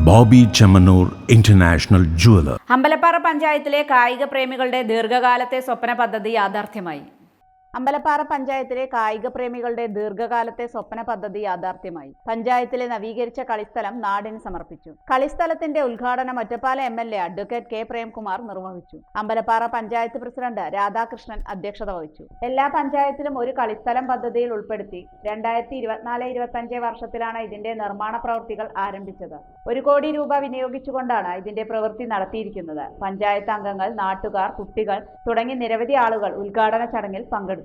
Bobby Chemmanur international jeweller. Ambalappara പഞ്ചായത്തിലെ കായിക പ്രേമികളുടെ ദീർഘകാലത്തെ സ്വപ്ന പദ്ധതി യാഥാർത്ഥ്യമായി. അമ്പലപ്പാറ പഞ്ചായത്തിലെ കായിക പ്രേമികളുടെ ദീർഘകാലത്തെ സ്വപ്ന പദ്ധതി യാഥാർത്ഥ്യമായി. പഞ്ചായത്തിലെ നവീകരിച്ച കളിസ്ഥലം നാടിന് സമർപ്പിച്ചു. കളിസ്ഥലത്തിന്റെ ഉദ്ഘാടനം ഒറ്റപ്പാല MLA അഡ്വക്കേറ്റ് K. പ്രേംകുമാർ നിർവഹിച്ചു. അമ്പലപ്പാറ പഞ്ചായത്ത് പ്രസിഡന്റ് രാധാകൃഷ്ണൻ അധ്യക്ഷത വഹിച്ചു. എല്ലാ പഞ്ചായത്തിലും ഒരു കളിസ്ഥലം പദ്ധതിയിൽ ഉൾപ്പെടുത്തി 2024-25 വർഷത്തിലാണ് ഇതിന്റെ നിർമ്മാണ പ്രവൃത്തികൾ ആരംഭിച്ചത്. 1 കോടി രൂപ വിനിയോഗിച്ചുകൊണ്ടാണ് ഇതിന്റെ പ്രവൃത്തി നടത്തിയിരിക്കുന്നത്. പഞ്ചായത്ത് അംഗങ്ങൾ, നാട്ടുകാർ, കുട്ടികൾ തുടങ്ങി നിരവധി ആളുകൾ ഉദ്ഘാടന ചടങ്ങിൽ പങ്കെടുത്തു.